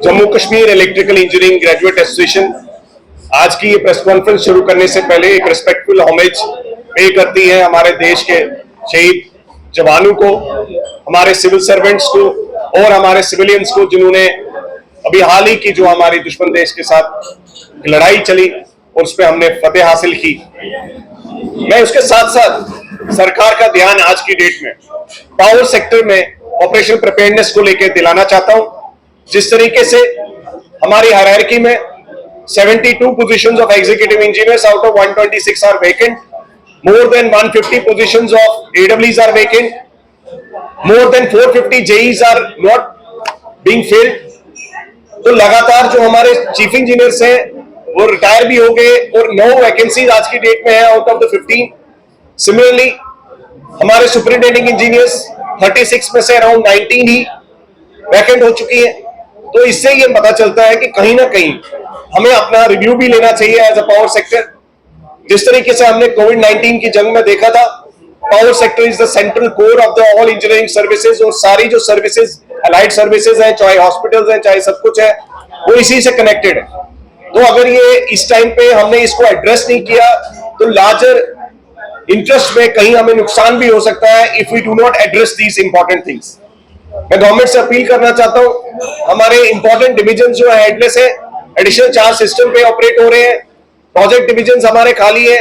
Jammu Kashmir electrical engineering graduate association आज की ये प्रेस कॉन्फ्रेंस शुरू करने से पहले एक रिस्पेक्टफुल होमेज पे करती है हमारे देश के शहीद जवानों को, हमारे सिविल सर्वेंट्स को और हमारे सिविलियंस को, जिन्होंने अभी हाल ही की जो हमारी दुश्मन देश के साथ लड़ाई चली और उस पर हमने फतेह हासिल की। मैं उसके साथ साथ सरकार का ध्यान आज की डेट में पावर सेक्टर में ऑपरेशन प्रिपेयर्डनेस को लेकर दिलाना चाहता हूं। जिस तरीके से हमारी हायरार्की में 72 positions of executive engineers out of 126 are vacant, more than 150 positions of AWs are vacant, more than 450 JEs are not being filled। तो लगातार जो हमारे चीफ इंजीनियर्स हैं वो रिटायर भी हो गए और 9 वैकेंसीज आज की डेट में है आउट ऑफ द 15। सिमिलरली हमारे सुपरिटेंडिंग इंजीनियर्स 36 में से अराउंड 19 ही वैकेंट हो चुकी है। तो इससे ये पता चलता है कि कहीं ना कहीं हमें अपना रिव्यू भी लेना चाहिए एज अ पावर सेक्टर। जिस तरीके से हमने कोविड-19 की जंग में देखा था, power sector is the central core of the all engineering services, और सारी जो सर्विसेज अलाइड सर्विसेज हैं, चाहे हॉस्पिटल्स हैं, चाहे सब कुछ है, वो इसी से कनेक्टेड है। तो अगर ये इस टाइम पे हमने इसको एड्रेस नहीं किया तो लार्जर इंटरेस्ट में कहीं हमें नुकसान भी हो सकता है if we do not address these important things. मैं गवर्नमेंट से अपील करना चाहता हूं, हमारे इंपॉर्टेंट डिविजन जो है हेडलेस है, एडिशनल चार्ज सिस्टम पे ऑपरेट हो रहे हैं, प्रोजेक्ट डिविजन हमारे खाली है,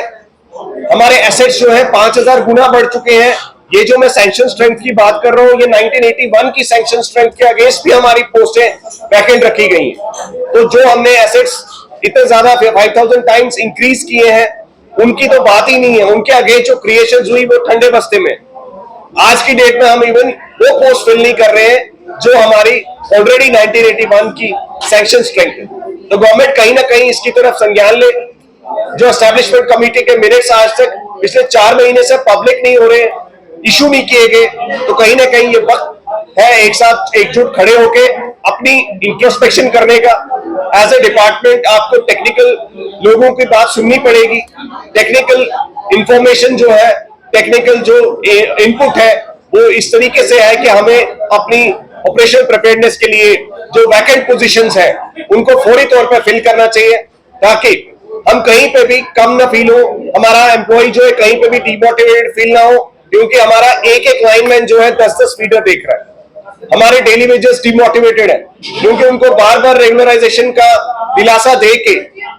हमारे एसेट्स जो है 5000 गुना बढ़ चुके हैं। ये जो मैं सैंक्शन स्ट्रेंथ की बात कर रहा हूं, ये 1981 की सैंक्शन स्ट्रेंथ के अगेंस्ट भी हमारी पोस्टें वैकेंट रखी गई हैं। तो जो हमने एसेट्स इतने ज्यादा 5000 टाइम्स इंक्रीज किए हैं, उनकी तो बात ही नहीं है। उनके अगेंस्ट जो क्रिएशन हुई वो ठंडे बस्ते में। आज की डेट में हम इवन वो पोस्ट फिल नहीं कर रहे हैं जो हमारी ऑलरेडी 1981 की सैंक्शन स्ट्रेंथ है। तो गवर्नमेंट कहीं ना कहीं इसकी तरफ संज्ञान ले। जो एस्टैब्लिशमेंट कमेटी के मिनट्स आज तक पिछले 4 महीने से पब्लिक नहीं हो रहे, इशू नहीं किए गए, तो कहीं ना कहीं ये वक्त है एक साथ एकजुट खड़े होके अपनी इंट्रोस्पेक्शन करने का। एज ए डिपार्टमेंट आपको टेक्निकल लोगों की बात सुननी पड़ेगी। टेक्निकल इंफॉर्मेशन जो है, टेक्निकल जो इनपुट है, वो इस तरीके से है कि हमें अपनी ऑपरेशन प्रिपेयर्डनेस के लिए जो वैकेंट पोजीशंस है उनको फौरी तौर पर फिल करना चाहिए, ताकि हम कहीं पे भी कम ना फील हो, हमारा एम्प्लॉय जो है कहीं पे भी डिमोटिवेटेड फील ना हो। क्योंकि हमारा एक एक लाइनमैन जो है 10-10 फीडर देख रहा है, हमारे डेली वेजेस डिमोटिवेटेड है क्योंकि उनको बार बार रेगुलराइजेशन का दिलासा दे के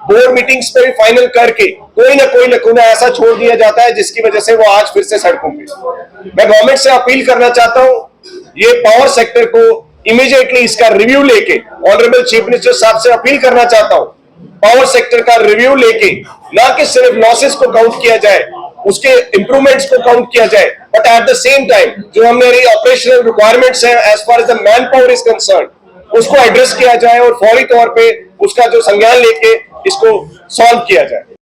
बोर्ड मीटिंग्स पे भी फाइनल करके कोई ना कोई लकूना ऐसा छोड़ दिया जाता है जिसकी वजह से वो आज फिर से सड़कों पे। मैं गवर्नमेंट से अपील करना चाहता हूं, ये पावर सेक्टर को इमीडिएटली इसका रिव्यू लेके, ऑनरेबल चीफ मिनिस्टर साहब से अपील करना चाहता हूं, पावर सेक्टर का रिव्यू लेके ना कि सिर्फ लॉसेस को काउंट किया जाए, उसके इंप्रूवमेंट्स को काउंट किया जाए, but at the same time जो हमारी ऑपरेशनल रिक्वायरमेंट्स हैं as far as the manpower is concern, उसको एड्रेस किया जाए और फौरी तौर पे उसका जो संज्ञान लेके इसको सॉल्व किया जाए।